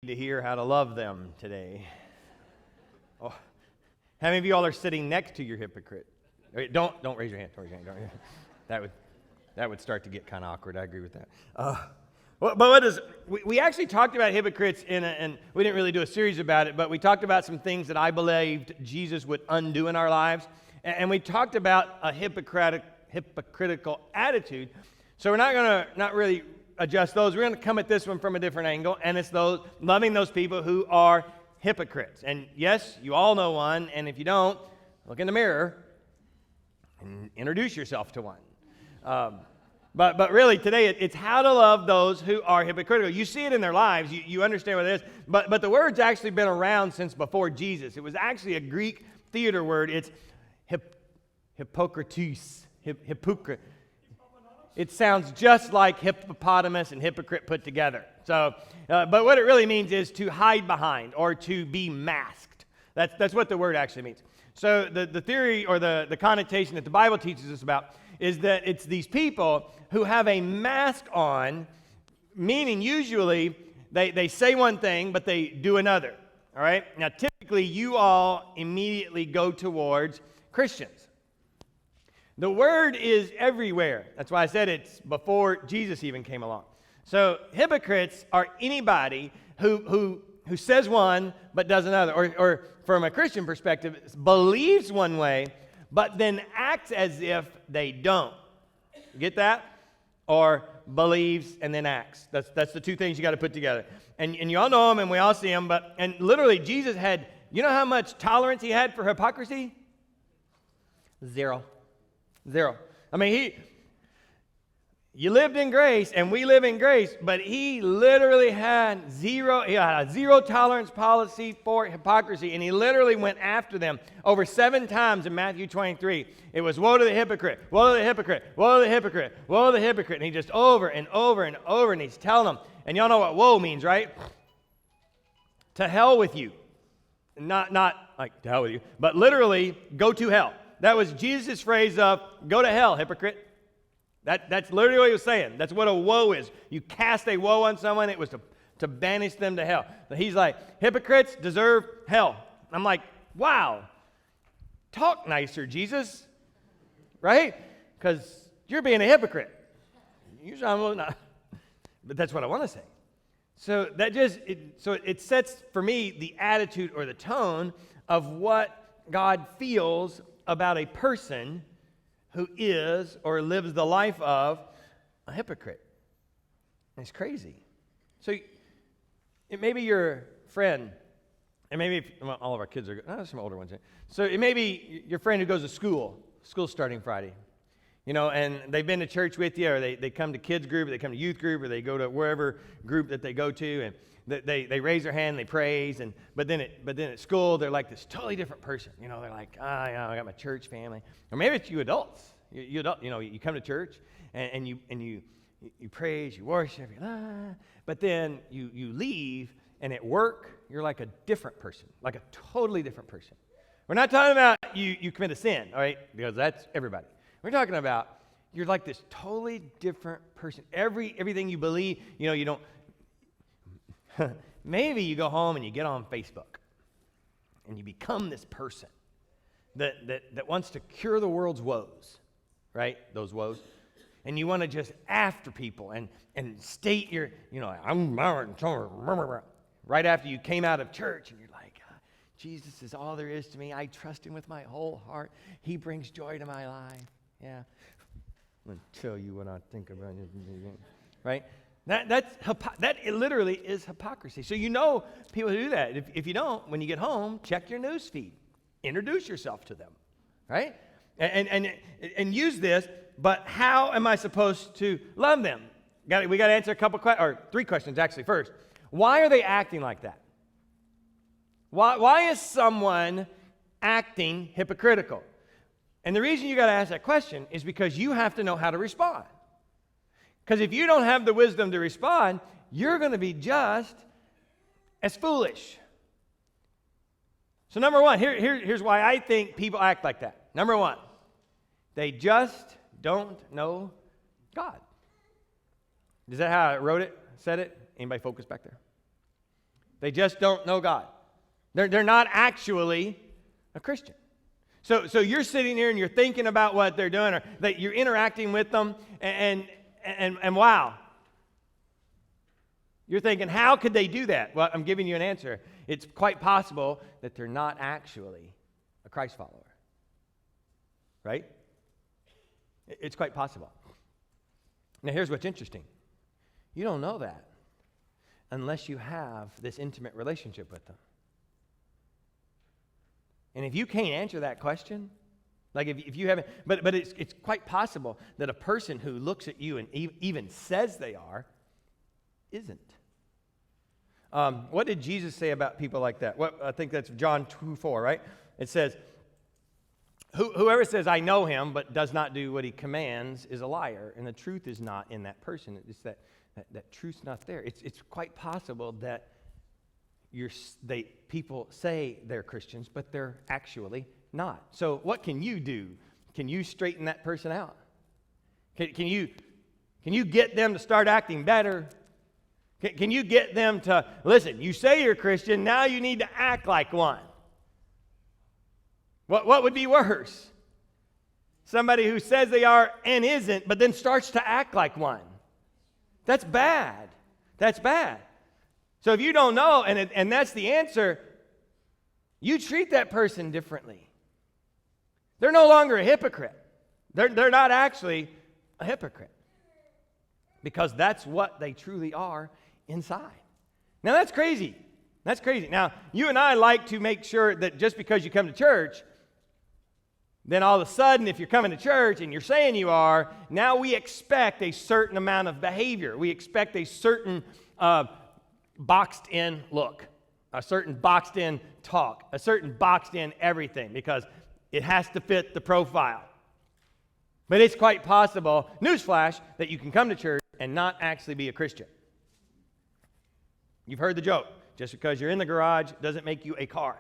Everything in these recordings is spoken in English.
to hear how to love them today. Oh, how many of you all are sitting next to your hypocrite? Don't raise your hand. Don't raise your hand. That would start to get kind of awkward. I agree with that. But what is we actually talked about hypocrites and we didn't really do a series about it, but we talked about some things that I believed Jesus would undo in our lives, and we talked about a hypocritical attitude. So we're not really adjust those. We're going to come at this one from a different angle, and it's those loving those people who are hypocrites. And yes, you all know one, and if you don't, look in the mirror and introduce yourself to one. But really today it's how to love those who are hypocritical. You see it in their lives. You understand what it is. But the word's actually been around since before Jesus. It was actually a Greek theater word. It's hypokritos. Hypocrite. It sounds just like hippopotamus and hypocrite put together. So, but what it really means is to hide behind or to be masked. That's what the word actually means. So the theory or the connotation that the Bible teaches us about is that it's these people who have a mask on, meaning usually they say one thing, but they do another. All right? Now, typically, you all immediately go towards Christians. The word is everywhere. That's why I said it's before Jesus even came along. So hypocrites are anybody who says one but does another, or from a Christian perspective, believes one way but then acts as if they don't. You get that? Or believes and then acts. That's the two things you got to put together. And you all know them and we all see them, and literally Jesus had, you know how much tolerance he had for hypocrisy? Zero. I mean, you lived in grace, and we live in grace, but he literally had a zero tolerance policy for hypocrisy, and he literally went after them over 7 times in Matthew 23. It was, woe to the hypocrite, woe to the hypocrite, woe to the hypocrite, woe to the hypocrite, and he just over and over and over, and he's telling them, and y'all know what woe means, right? To hell with you. Not like to hell with you, but literally go to hell. That was Jesus' phrase of, go to hell, hypocrite. That's literally what he was saying. That's what a woe is. You cast a woe on someone, it was to banish them to hell. But he's like, hypocrites deserve hell. I'm like, wow, talk nicer, Jesus. Right? Because you're being a hypocrite. Usually I'm not. But that's what I want to say. So it sets, for me, the attitude or the tone of what God feels about a person who is or lives the life of a hypocrite. And it's crazy. So it may be your friend, and maybe all of our kids are, there's some older ones here. So it may be your friend who goes to school's starting Friday, and they've been to church with you, or they come to kids group, or they come to youth group, or they go to wherever group that they go to, and they raise their hand, they praise, but then at school they're like this totally different person. They're like, I got my church family. Or maybe it's you adults. You come to church and you praise, you worship, but then you leave, and at work you're like a different person, like a totally different person. We're not talking about you commit a sin, all right? Because that's everybody. We're talking about you're like this totally different person. Everything you believe, you don't. Maybe you go home and you get on Facebook and you become this person that wants to cure the world's woes, right? Those woes. And you want to just after people and state your, I'm right after you came out of church, and you're like, Jesus is all there is to me. I trust him with my whole heart. He brings joy to my life. Yeah. I'm going to tell you what I think about it. Right? That literally is hypocrisy. So people who do that. If you don't, when you get home, check your news feed. Introduce yourself to them, right? And use this. But how am I supposed to love them? We got to answer a couple or 3 questions actually. First, why are they acting like that? Why is someone acting hypocritical? And the reason you got to ask that question is because you have to know how to respond. Because if you don't have the wisdom to respond, you're going to be just as foolish. So number one, here's why I think people act like that. Number one, they just don't know God. Is that how I wrote it, said it? Anybody focus back there? They just don't know God. They're not actually a Christian. So you're sitting here and you're thinking about what they're doing, or that you're interacting with them, and wow. You're thinking, how could they do that? Well, I'm giving you an answer. It's quite possible that they're not actually a Christ follower. Right? It's quite possible. Now, here's what's interesting. You don't know that unless you have this intimate relationship with them. And if you can't answer that question, like if you haven't, but it's quite possible that a person who looks at you and even says they are, isn't. What did Jesus say about people like that? I think that's John 2:4, right? It says, whoever says, I know him, but does not do what he commands is a liar, and the truth is not in that person. It's that truth's not there. It's quite possible that people say they're Christians, but they're actually not. So what can you do? Can you straighten that person out? Can you get them to start acting better? Can you get them to, listen, you say you're Christian, now you need to act like one? What would be worse? Somebody who says they are and isn't, but then starts to act like one. That's bad. That's bad. So if you don't know, and that's the answer, you treat that person differently. They're no longer a hypocrite. They're not actually a hypocrite. Because that's what they truly are inside. Now that's crazy. That's crazy. Now, you and I like to make sure that just because you come to church, then all of a sudden, if you're coming to church and you're saying you are, now we expect a certain amount of behavior. We expect a certain boxed-in look, a certain boxed-in talk, a certain boxed-in everything, because it has to fit the profile. But it's quite possible, newsflash, that you can come to church and not actually be a Christian. You've heard the joke. Just because you're in the garage doesn't make you a car.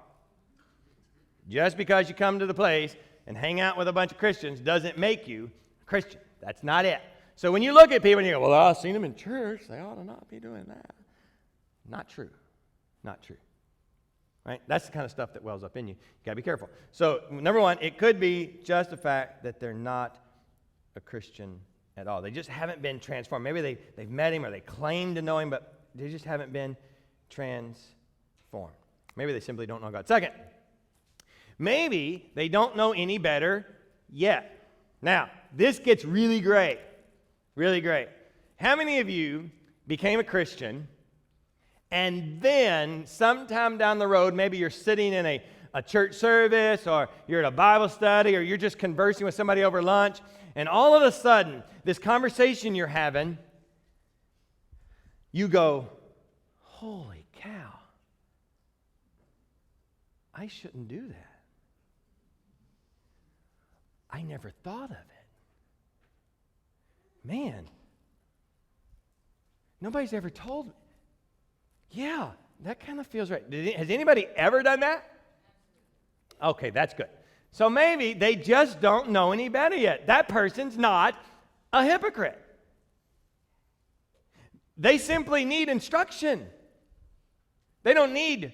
Just because you come to the place and hang out with a bunch of Christians doesn't make you a Christian. That's not it. So when you look at people and you go, well, I've seen them in church. They ought to not be doing that. Not true. Not true. Right? That's the kind of stuff that wells up in you. You got to be careful. So, number one, it could be just the fact that they're not a Christian at all. They just haven't been transformed. Maybe they've met him or they claim to know him, but they just haven't been transformed. Maybe they simply don't know God. Second, maybe they don't know any better yet. Now, this gets really great. Really great. How many of you became a Christian and then sometime down the road, maybe you're sitting in a church service, or you're at a Bible study, or you're just conversing with somebody over lunch, and all of a sudden, this conversation you're having, you go, holy cow, I shouldn't do that. I never thought of it. Man, nobody's ever told me. Yeah, that kind of feels right. Has anybody ever done that? Okay, that's good. So maybe they just don't know any better yet. That person's not a hypocrite. They simply need instruction. They don't need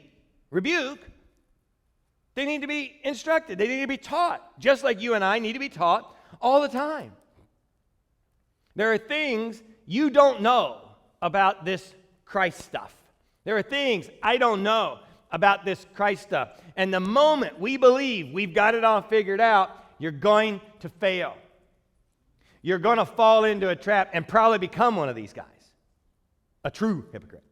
rebuke. They need to be instructed. They need to be taught, just like you and I need to be taught all the time. There are things you don't know about this Christ stuff. There are things I don't know about this Christ stuff. And the moment we believe we've got it all figured out, you're going to fail. You're going to fall into a trap and probably become one of these guys, a true hypocrite.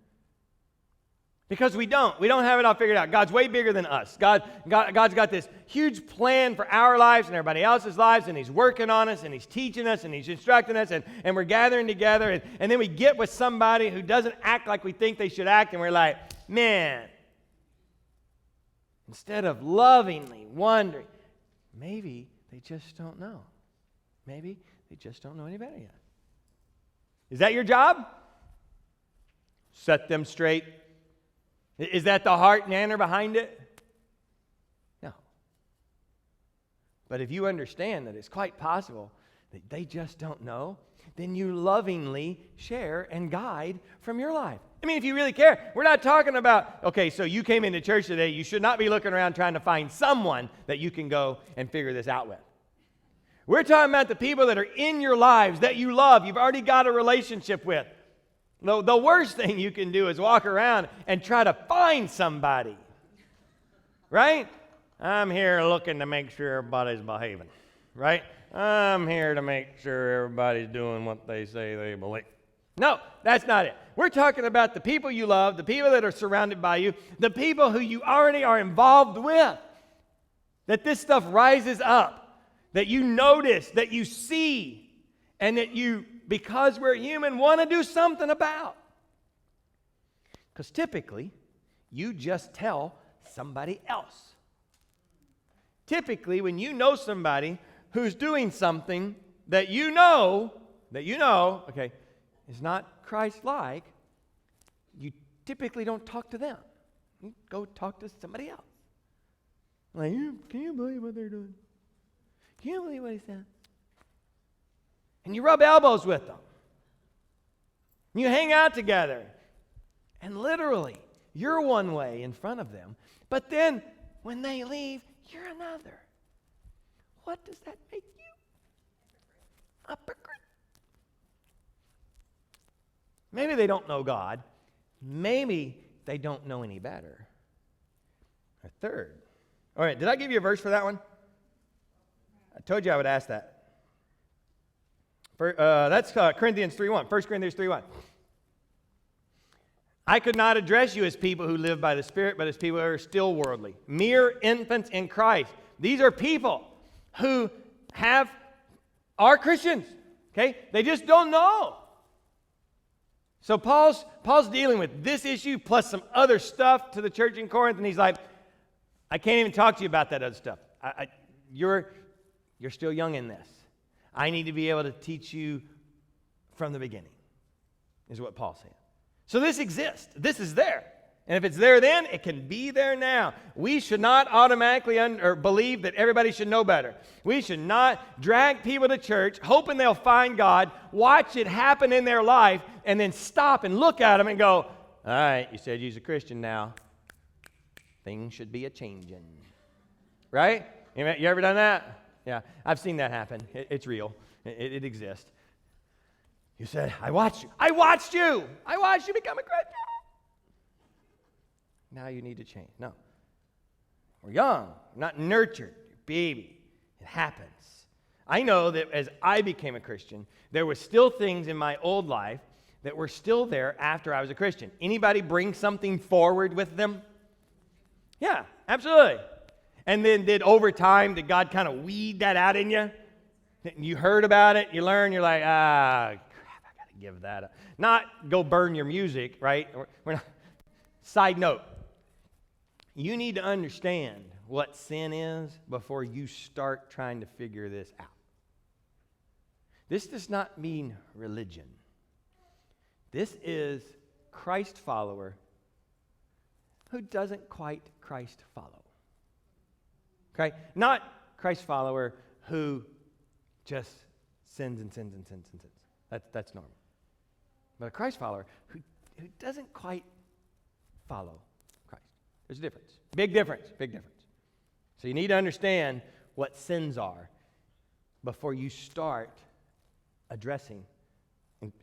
Because we don't have it all figured out. God's way bigger than us. God's got this huge plan for our lives and everybody else's lives, and He's working on us, and He's teaching us, and He's instructing us, and we're gathering together, and then we get with somebody who doesn't act like we think they should act, and we're like, man, instead of lovingly wondering, maybe they just don't know. Maybe they just don't know any better yet. Is that your job? Set them straight. Is that the heart and manner behind it? No. But if you understand that it's quite possible that they just don't know, then you lovingly share and guide from your life. I mean, if you really care, we're not talking about, okay, so you came into church today, you should not be looking around trying to find someone that you can go and figure this out with. We're talking about the people that are in your lives that you love, you've already got a relationship with. The worst thing you can do is walk around and try to find somebody, right? I'm here looking to make sure everybody's behaving, right? I'm here to make sure everybody's doing what they say they believe. No, that's not it. We're talking about the people you love, the people that are surrounded by you, the people who you already are involved with. That this stuff rises up, that you notice, that you see, and that you, because we're human, want to do something about. Because typically, you just tell somebody else. Typically, when you know somebody who's doing something that you know, okay, is not Christ-like, you typically don't talk to them. You go talk to somebody else. Like, can you believe what they're doing? Can you believe what he said? And you rub elbows with them. You hang out together. And literally, you're one way in front of them. But then, when they leave, you're another. What does that make you? A hypocrite. Maybe they don't know God. Maybe they don't know any better. Or third. All right, did I give you a verse for that one? I told you I would ask that. That's Corinthians 3:1. 1 Corinthians 3:1. I could not address you as people who live by the Spirit, but as people who are still worldly. Mere infants in Christ. These are people who are Christians. Okay? They just don't know. So Paul's dealing with this issue plus some other stuff to the church in Corinth, and he's like, I can't even talk to you about that other stuff. You're still young in this. I need to be able to teach you from the beginning, is what Paul's saying. So this exists. This is there. And if it's there then, it can be there now. We should not automatically believe that everybody should know better. We should not drag people to church hoping they'll find God, watch it happen in their life, and then stop and look at them and go, all right, you said you're a Christian now. Things should be a-changing. Right? You ever done that? Yeah, I've seen that happen. It's real. It exists. You said, I watched you. I watched you become a Christian. Now you need to change. No. We're young. We're not nurtured. You're a baby. It happens. I know that as I became a Christian, there were still things in my old life that were still there after I was a Christian. Anybody bring something forward with them? Yeah, absolutely. And then over time, did God kind of weed that out in you? You heard about it, you learned, you're like, crap, I got to give that up. Not go burn your music, right? We're not. Side note, you need to understand what sin is before you start trying to figure this out. This does not mean religion. This is Christ follower who doesn't quite Christ follow. Okay? Not Christ follower who just sins and sins and sins and sins. That's normal. But a Christ follower who doesn't quite follow Christ. There's a difference. Big difference. Big difference. So you need to understand what sins are before you start addressing,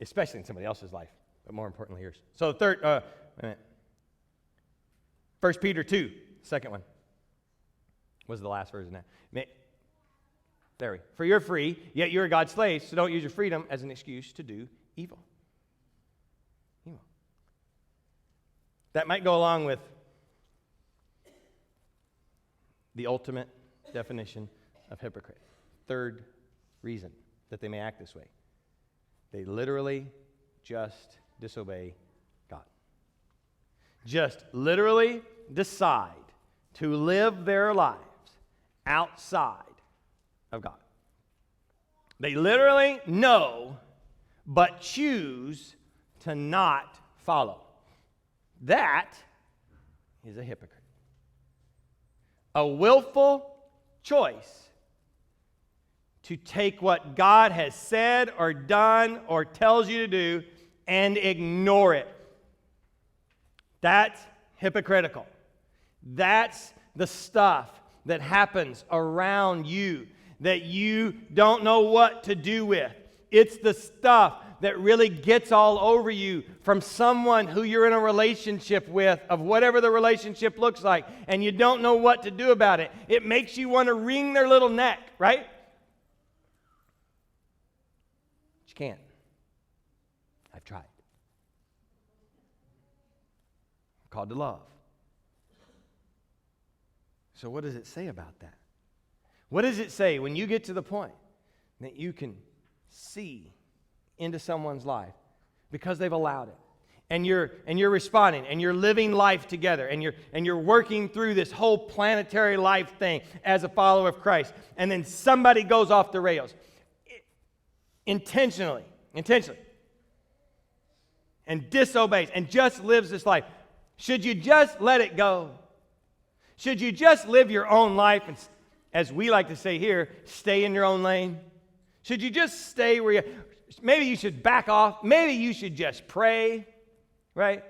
especially in somebody else's life, but more importantly yours. So third, 1 Peter 2, second one, was the last verse in that. For you're free, yet you're God's slaves, so don't use your freedom as an excuse to do evil. That might go along with the ultimate definition of hypocrite. Third reason that they may act this way. They literally just disobey God. Just literally decide to live their lives outside of God. They literally know, but choose to not follow. That is a hypocrite. A willful choice to take what God has said or done or tells you to do and ignore it. That's hypocritical. That's the stuff that happens around you that you don't know what to do with. It's the stuff that really gets all over you from someone who you're in a relationship with, of whatever the relationship looks like, and you don't know what to do about it. It makes you want to wring their little neck, right? But you can't. I've tried. I'm called to love. So what does it say about that? What does it say when you get to the point that you can see into someone's life because they've allowed it, and you're responding, and you're living life together, and you're working through this whole planetary life thing as a follower of Christ, and then somebody goes off the rails intentionally, and disobeys and just lives this life? Should you just let it go? Should you just live your own life and, as we like to say here, stay in your own lane? Should you just stay where you... Maybe you should back off. Maybe you should just pray, right?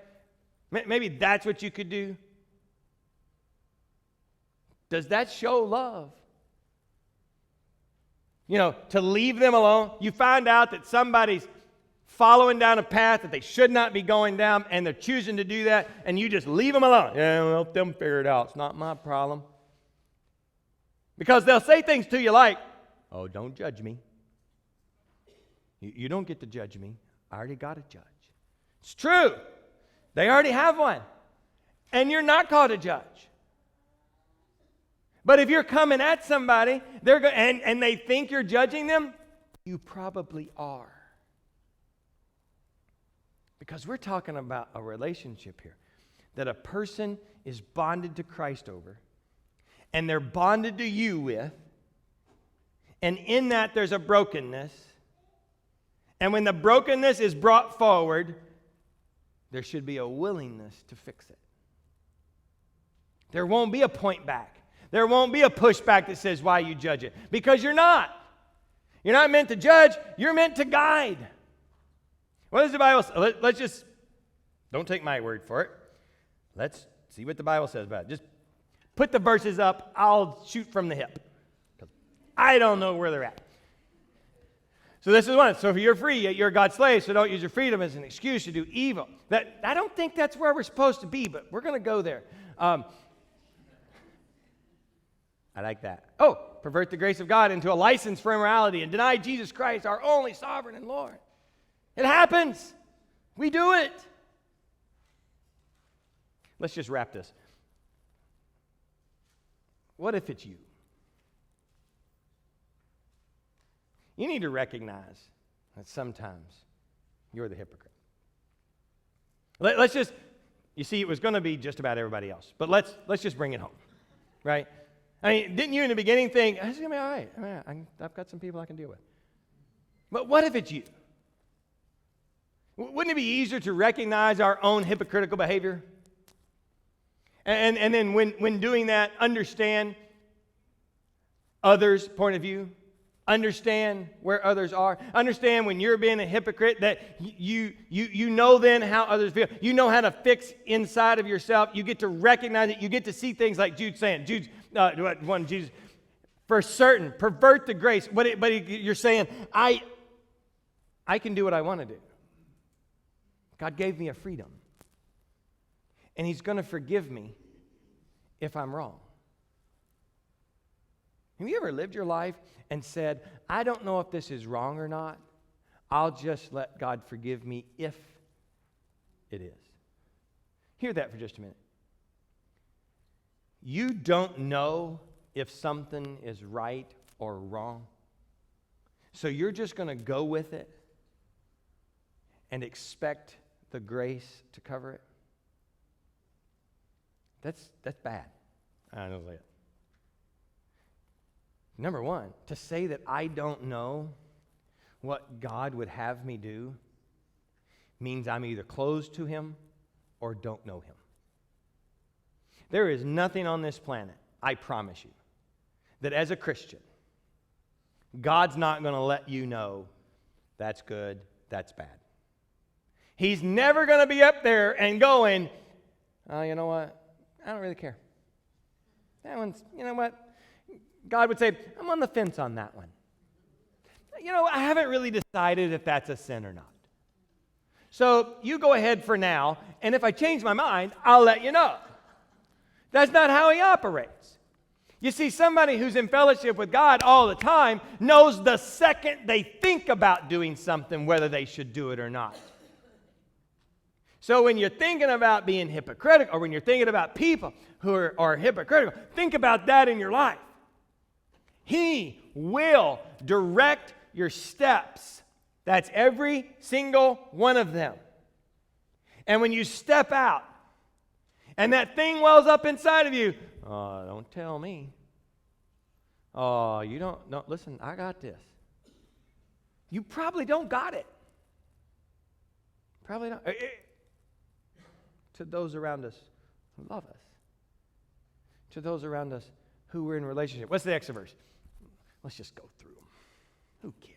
Maybe that's what you could do. Does that show love? You know, to leave them alone. You find out that somebody's following down a path that they should not be going down, and they're choosing to do that, and you just leave them alone. Yeah, well, let them figure it out. It's not my problem. Because they'll say things to you like, oh, don't judge me. You don't get to judge me. I already got a judge. It's true. They already have one. And you're not called to judge. But if you're coming at somebody and they think you're judging them, you probably are. Because we're talking about a relationship here that a person is bonded to Christ over, and they're bonded to you with, and in that there's a brokenness. And when the brokenness is brought forward, there should be a willingness to fix it. There won't be a point back. There won't be a pushback that says why you judge it. Because you're not. You're not meant to judge. You're meant to guide. What does the Bible say? Let's just, don't take my word for it. Let's see what the Bible says about it. Just put the verses up. I'll shoot from the hip. I don't know where they're at. So this is one. So if you're free, yet you're God's slave, so don't use your freedom as an excuse to do evil. I don't think that's where we're supposed to be, but we're going to go there. I like that. Oh, pervert the grace of God into a license for immorality and deny Jesus Christ, our only sovereign and Lord. It happens. We do it. Let's just wrap this. What if it's you? You need to recognize that sometimes you're the hypocrite. Let's just, you see, it was going to be just about everybody else, but let's just bring it home, right? I mean, didn't you in the beginning think, it's going to be all right. I mean, I've got some people I can deal with. But what if it's you? Wouldn't it be easier to recognize our own hypocritical behavior? And then when doing that, understand others' point of view. Understand where others are. Understand when you're being a hypocrite that you know then how others feel. You know how to fix inside of yourself. You get to recognize it. You get to see things like Jude's saying. Jesus, for certain, pervert the grace. But you're saying, I can do what I want to do. God gave me a freedom. And He's going to forgive me if I'm wrong. Have you ever lived your life and said, I don't know if this is wrong or not. I'll just let God forgive me if it is. Hear that for just a minute. You don't know if something is right or wrong. So you're just going to go with it and expect the grace to cover it. That's bad. I know that. Number one, to say that I don't know what God would have me do means I'm either closed to Him or don't know Him. There is nothing on this planet, I promise you, that as a Christian, God's not going to let you know that's good, that's bad. He's never going to be up there and going, oh, you know what? I don't really care. That one's, you know what? God would say, I'm on the fence on that one. You know, I haven't really decided if that's a sin or not. So you go ahead for now, and if I change my mind, I'll let you know. That's not how he operates. You see, somebody who's in fellowship with God all the time knows the second they think about doing something whether they should do it or not. So when you're thinking about being hypocritical, or when you're thinking about people who are hypocritical, think about that in your life. He will direct your steps. That's every single one of them. And when you step out, and that thing wells up inside of you, oh, don't tell me. Oh, you don't, no, listen, I got this. You probably don't got it. Probably don't. To those around us who love us. To those around us who we're in relationship. What's the next verse? Let's just go through them. Who cares?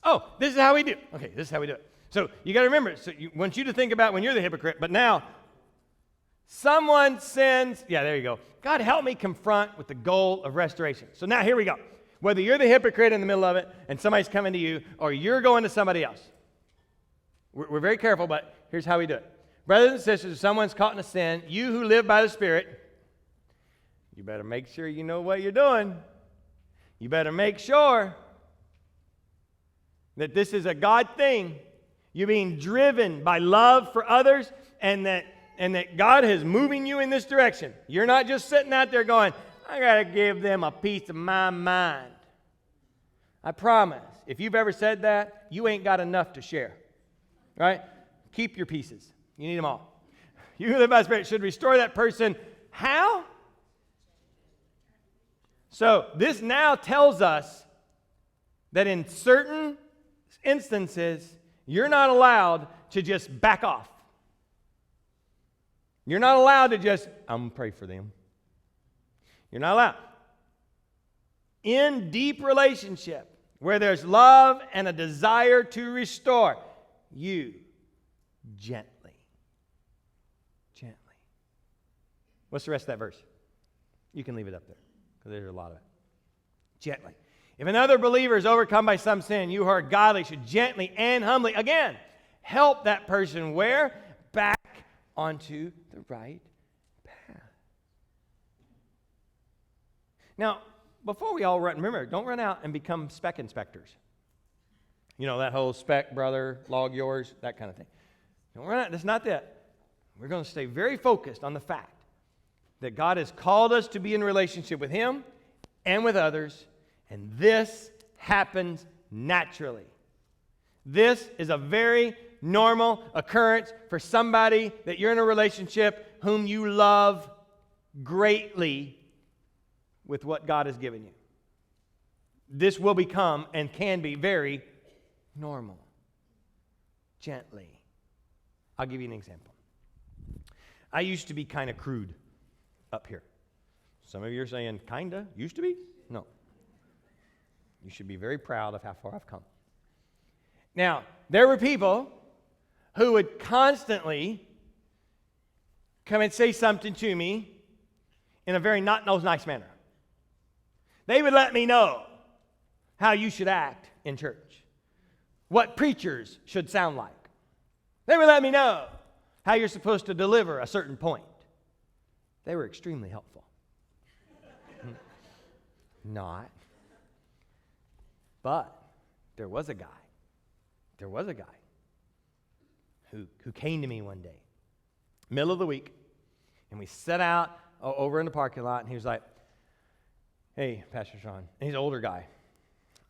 Oh, this is how we do. Okay, this is how we do it. So you got to remember, so I want you to think about when you're the hypocrite, but now someone sins. Yeah, there you go. God, help me confront with the goal of restoration. So now here we go. Whether you're the hypocrite in the middle of it and somebody's coming to you, or you're going to somebody else. We're very careful, but here's how we do it. Brothers and sisters, if someone's caught in a sin, you who live by the Spirit, you better make sure you know what you're doing. You better make sure that this is a God thing. You're being driven by love for others, and that God is moving you in this direction. You're not just sitting out there going, I got to give them a piece of my mind. I promise, if you've ever said that, you ain't got enough to share. Right? Keep your pieces. You need them all. You who live by the Spirit should restore that person. How? So this now tells us that in certain instances, you're not allowed to just back off. You're not allowed to just, I'm going to pray for them. You're not allowed. In deep relationship, where there's love and a desire to restore, you gently. What's the rest of that verse? You can leave it up there, because there's a lot of it. Gently. If another believer is overcome by some sin, you who are godly should gently and humbly, again, help that person where? Back onto the right path. Now, before we all run, remember, don't run out and become spec inspectors. You know, that whole spec, brother, log yours, that kind of thing. Don't run out. That's not that. We're going to stay very focused on the fact that God has called us to be in relationship with Him and with others, and this happens naturally. This is a very normal occurrence for somebody that you're in a relationship whom you love greatly with what God has given you. This will become and can be very normal. Gently. I'll give you an example. I used to be kind of crude up here. Some of you are saying, kinda? Used to be? No. You should be very proud of how far I've come. Now, there were people who would constantly come and say something to me in a very not nice manner. They would let me know how you should act in church, what preachers should sound like. They would let me know how you're supposed to deliver a certain point. They were extremely helpful. Not. But there was a guy who came to me one day, middle of the week, and we set out over in the parking lot, and he was like, hey, Pastor Sean. And he's an older guy.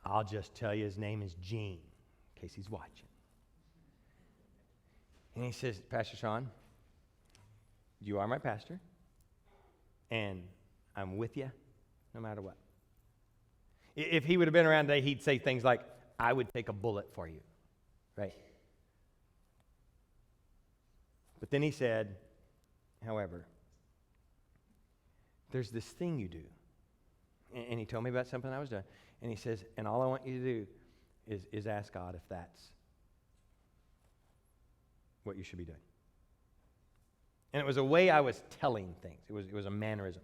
I'll just tell you his name is Gene, in case he's watching. And he says, Pastor Sean, you are my pastor, and I'm with you no matter what. If he would have been around today, he'd say things like, I would take a bullet for you, right? But then he said, however, there's this thing you do. And he told me about something I was doing. And he says, and all I want you to do is ask God if that's what you should be doing. And it was a way I was telling things. It was a mannerism.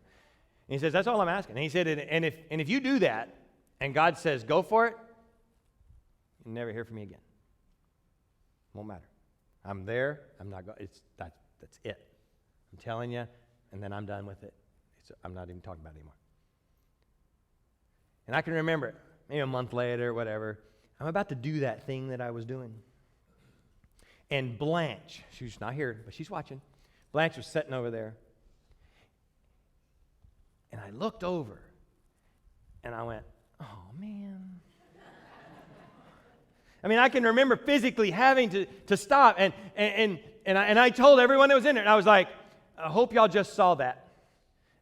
And he says, that's all I'm asking. And he said, and if you do that, and God says, go for it, you'll never hear from me again. Won't matter. I'm there. I'm not going. That's it. I'm telling you, and then I'm done with it. I'm not even talking about it anymore. And I can remember it, maybe a month later, whatever. I'm about to do that thing that I was doing. And Blanche, she's not here, but she's watching. Blanche was sitting over there. And I looked over, and I went, oh, man. I mean, I can remember physically having to stop, and I told everyone that was in there, and I was like, I hope y'all just saw that.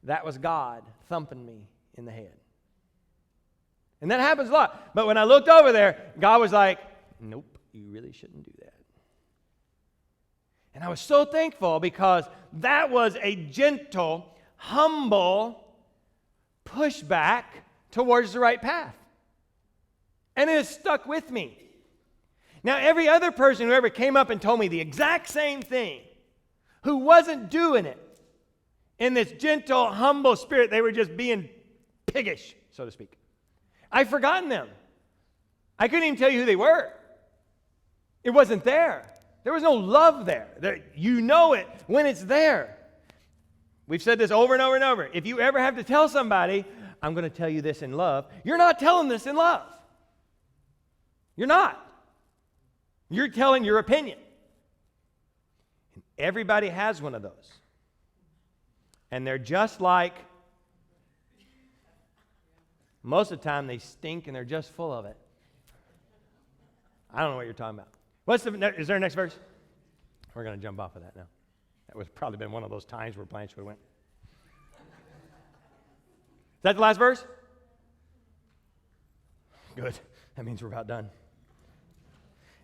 That was God thumping me in the head. And that happens a lot. But when I looked over there, God was like, nope, you really shouldn't do that. And I was so thankful because that was a gentle, humble pushback towards the right path. And it has stuck with me. Now, every other person who ever came up and told me the exact same thing, who wasn't doing it in this gentle, humble spirit, they were just being piggish, so to speak. I've forgotten them. I couldn't even tell you who they were. It wasn't there. There was no love there. You know it when it's there. We've said this over and over and over. If you ever have to tell somebody, I'm going to tell you this in love, you're not telling this in love. You're not. You're telling your opinion. And everybody has one of those. And they're just like, most of the time they stink and they're just full of it. I don't know what you're talking about. Is there a next verse? We're going to jump off of that now. That was probably been one of those times where Blanche would have went. Is that the last verse? Good. That means we're about done.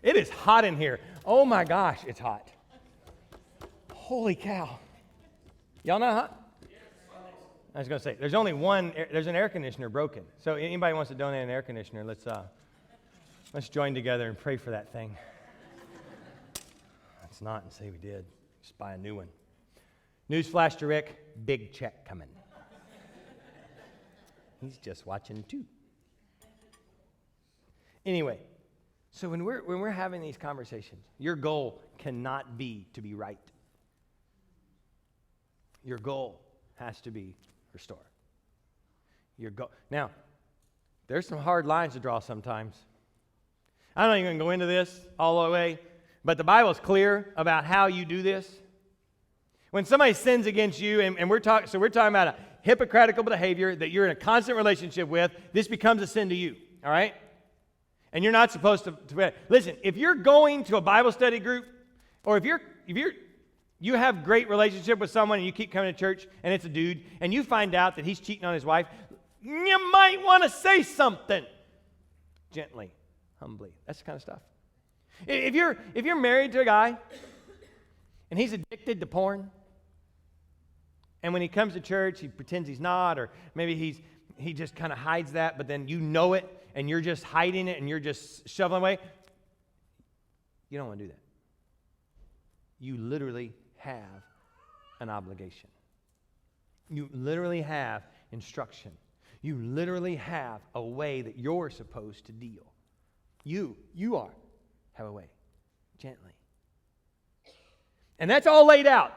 It is hot in here. Oh my gosh, it's hot. Holy cow. Y'all know hot? I was going to say, there's an air conditioner broken. So anybody wants to donate an air conditioner, let's join together and pray for that thing. Let's not and say we did. Just buy a new one. Newsflash to Rick, big check coming. He's just watching too. Anyway, so when we're having these conversations, your goal cannot be to be right. Your goal has to be restore. Now, there's some hard lines to draw sometimes. I'm not even going to go into this all the way, but the Bible's clear about how you do this. When somebody sins against you, and we're talking about a hypocritical behavior that you're in a constant relationship with, this becomes a sin to you, all right? And you're not supposed to listen, if you're going to a Bible study group, or if you have great relationship with someone and you keep coming to church and it's a dude, and you find out that he's cheating on his wife, you might want to say something gently, humbly. That's the kind of stuff. If you're married to a guy and he's addicted to porn, and when he comes to church, he pretends he's not, or maybe he just kind of hides that, but then you know it, and you're just hiding it, and you're just shoveling away, you don't want to do that. You literally have an obligation. You literally have instruction. You literally have a way that you're supposed to deal. You have a way, gently. And that's all laid out.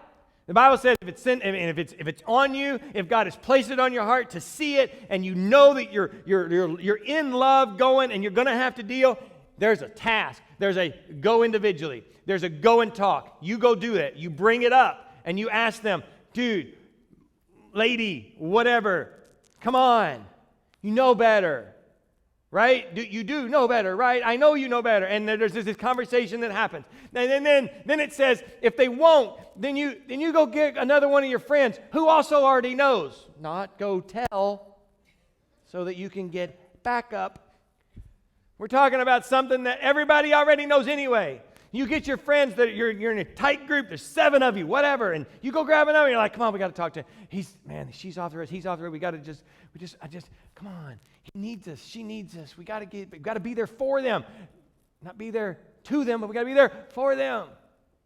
The Bible says if it's on you, if God has placed it on your heart to see it, and you know that you're in love going and you're going to have to deal, there's a task. There's a go individually. There's a go and talk. You go do it. You bring it up and you ask them, dude, lady, whatever, come on. You know better, right? You do know better, right? I know you know better. And there's this conversation that happens. And then it says, if they won't, then you go get another one of your friends who also already knows. Not go tell so that you can get back up. We're talking about something that everybody already knows anyway. You get your friends that you're in a tight group, there's 7 of you, whatever, and you go grab another, and you're like, come on, we got to talk to him. She's off the road, he's off the road, come on. He needs us, she needs us. We got to be there for them. Not be there to them, but we got to be there for them.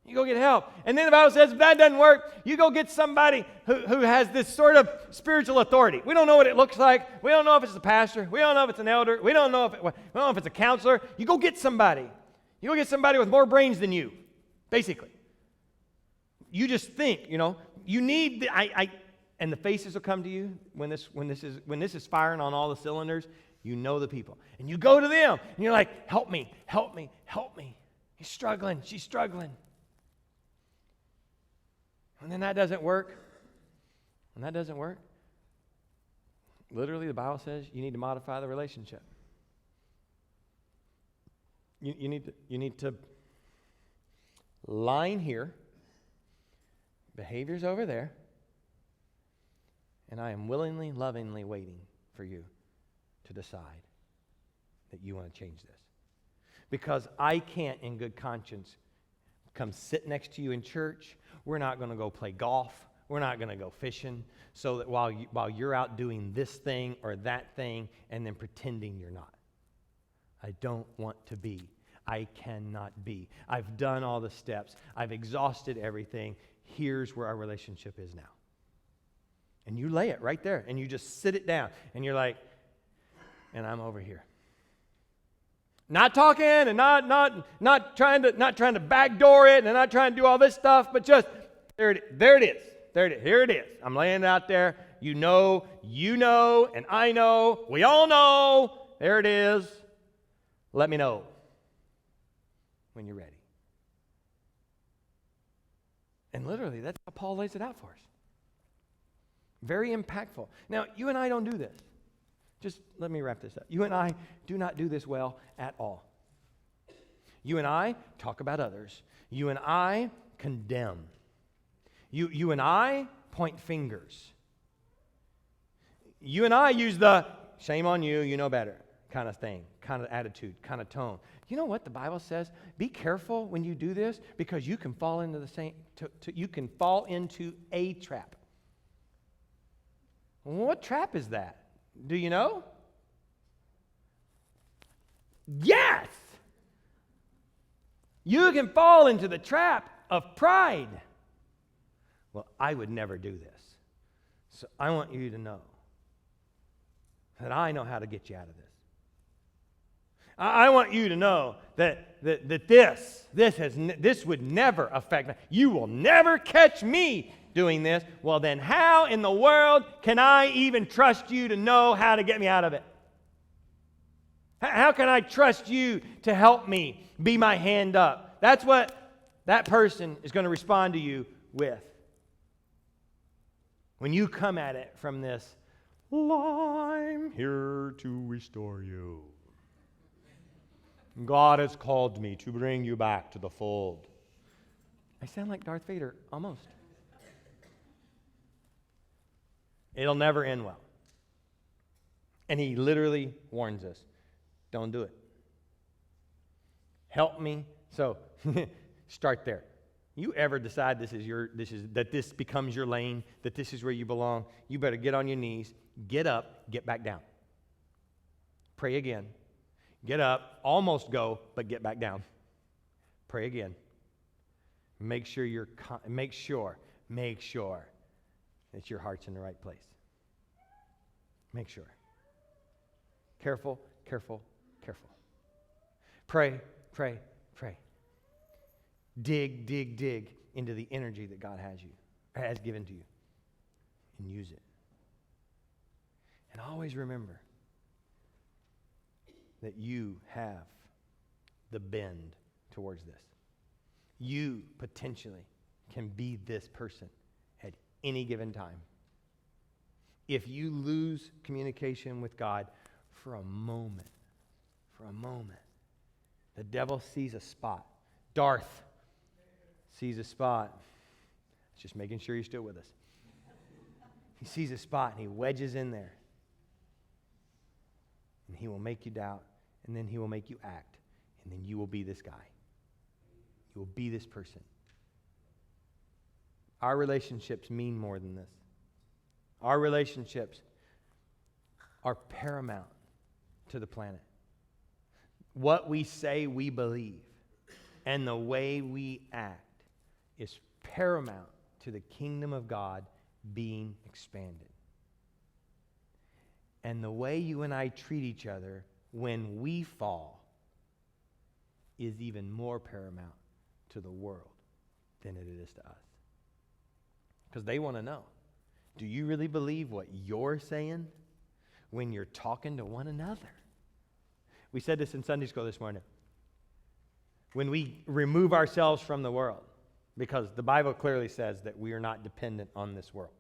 You go get help. And then the Bible says if that doesn't work, you go get somebody who has this sort of spiritual authority. We don't know what it looks like. We don't know if it's a pastor. We don't know if it's an elder. We don't know if it's a counselor. You go get somebody. You go get somebody with more brains than you, basically. You just think, you need and the faces will come to you when this is firing on all the cylinders. You know the people. And you go to them and you're like, help me, help me, help me. He's struggling, she's struggling. And then that doesn't work. Literally, the Bible says you need to modify the relationship. You need to line here, behaviors over there, and I am willingly, lovingly waiting for you to decide that you want to change this. Because I can't, in good conscience, come sit next to you in church. We're not going to go play golf. We're not going to go fishing, so that while you're out doing this thing or that thing and then pretending you're not. I don't want to be. I cannot be. I've done all the steps. I've exhausted everything. Here's where our relationship is now. And you lay it right there, and you just sit it down, and you're like, and I'm over here. Not talking and not trying to backdoor it and not trying to do all this stuff, but just there it is. Here it is. I'm laying it out there. You know, and I know. We all know. There it is. Let me know when you're ready. And literally, that's how Paul lays it out for us. Very impactful. Now, you and I don't do this. Just let me wrap this up. You and I do not do this well at all. You and I talk about others. You and I condemn. You and I point fingers. You and I use the shame on you, you know better kind of thing, kind of attitude, kind of tone. You know what the Bible says? Be careful when you do this, because you can fall into the same. You can fall into a trap. What trap is that? Do you know? Yes! You can fall into the trap of pride. Well, I would never do this. So I want you to know that I know how to get you out of this. I want you to know that this would never affect me. You will never catch me doing this. Well, then how in the world can I even trust you to know how to get me out of it? How can I trust you to help me be my hand up? That's what that person is going to respond to you with. When you come at it from this, I'm here to restore you. God has called me to bring you back to the fold. I sound like Darth Vader, almost. It'll never end well. And he literally warns us, don't do it. Help me. So, start there. You ever decide that this becomes your lane, that this is where you belong, you better get on your knees, get up, get back down. Pray again. Get up, almost go, but get back down. Pray again. Make sure that your heart's in the right place. Make sure. Careful, careful, careful. Pray, pray, pray. Dig, dig, dig into the energy that God has given to you, and use it. And always remember that you have the bend towards this. You potentially can be this person at any given time. If you lose communication with God for a moment, the devil sees a spot. Darth sees a spot. Just making sure you're still with us. He sees a spot and he wedges in there. And he will make you doubt, and then he will make you act, and then you will be this guy. you will be this person. Our relationships mean more than this. Our relationships are paramount to the planet. What we say we believe and the way we act is paramount to the kingdom of God being expanded. And the way you and I treat each other when we fall is even more paramount to the world than it is to us. Because they want to know, do you really believe what you're saying when you're talking to one another? We said this in Sunday school this morning. When we remove ourselves from the world, because the Bible clearly says that we are not dependent on this world.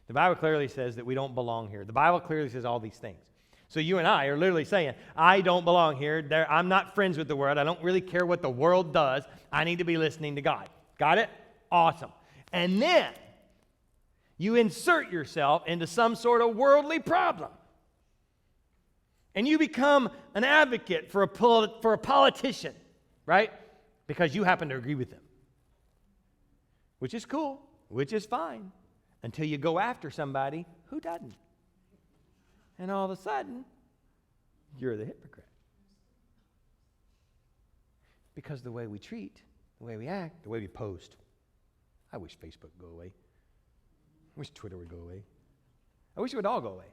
The Bible clearly says that we don't belong here. The Bible clearly says all these things. So you and I are literally saying, I don't belong here. I'm not friends with the world. I don't really care what the world does. I need to be listening to God. Got it? Awesome. And then you insert yourself into some sort of worldly problem. And you become an advocate for a politician, right? Because you happen to agree with them. Which is cool, which is fine, until you go after somebody who doesn't. And all of a sudden, you're the hypocrite. Because the way we treat, the way we act, the way we post. I wish Facebook would go away. I wish Twitter would go away. I wish it would all go away.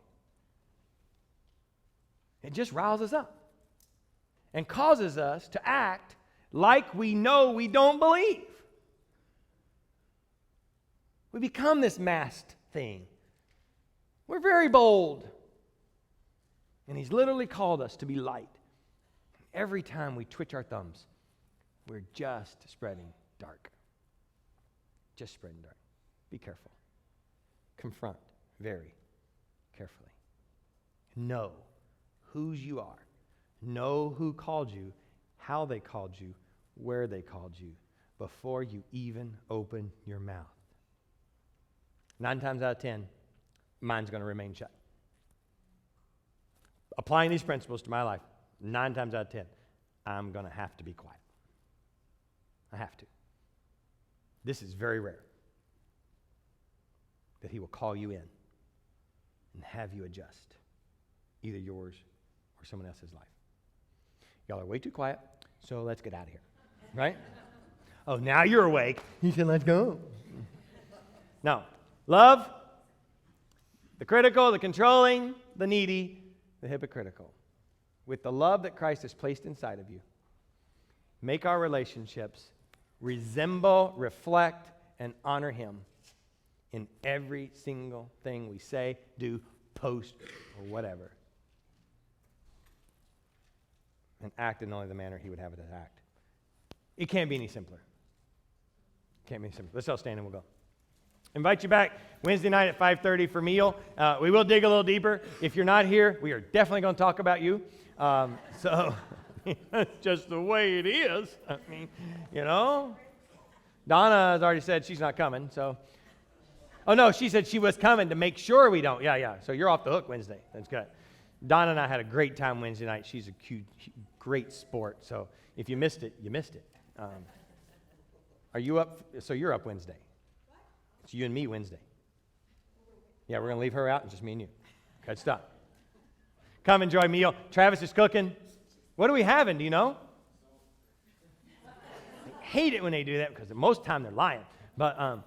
It just riles us up and causes us to act like we know we don't believe. We become this masked thing. We're very bold. And he's literally called us to be light. Every time we twitch our thumbs, we're just spreading dark. Just spreading dark. Be careful. Confront very carefully. Know whose you are. Know who called you, how they called you, where they called you, before you even open your mouth. 9 times out of 10, mine's going to remain shut. Applying these principles to my life, 9 times out of 10, I'm going to have to be quiet. I have to. This is very rare that he will call you in and have you adjust either yours or someone else's life. Y'all are way too quiet, so let's get out of here, right? Oh, now you're awake. He said, let's go. No. Love, the critical, the controlling, the needy, the hypocritical. With the love that Christ has placed inside of you, make our relationships resemble, reflect, and honor him in every single thing we say, do, post, or whatever. And act in only the manner he would have it to act. It can't be any simpler. It can't be any simpler. Let's all stand and we'll go. Invite you back Wednesday night at 5:30 for meal. We will dig a little deeper. If you're not here, we are definitely going to talk about you. So that's just the way it is. I mean, you know. Donna has already said she's not coming. So, oh no, she said she was coming to make sure we don't. Yeah. So you're off the hook Wednesday. That's good. Donna and I had a great time Wednesday night. She's a cute, great sport. So if you missed it, you missed it. Are you up? So you're up Wednesday. It's you and me Wednesday. Yeah, we're going to leave her out and just me and you. Good stuff. Come enjoy a meal. Travis is cooking. What are we having? Do you know? I hate it when they do that because most of the time they're lying. But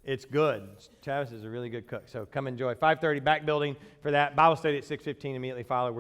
it's good. Travis is a really good cook. So come enjoy. 5:30 back building for that. Bible study at 6:15 immediately following.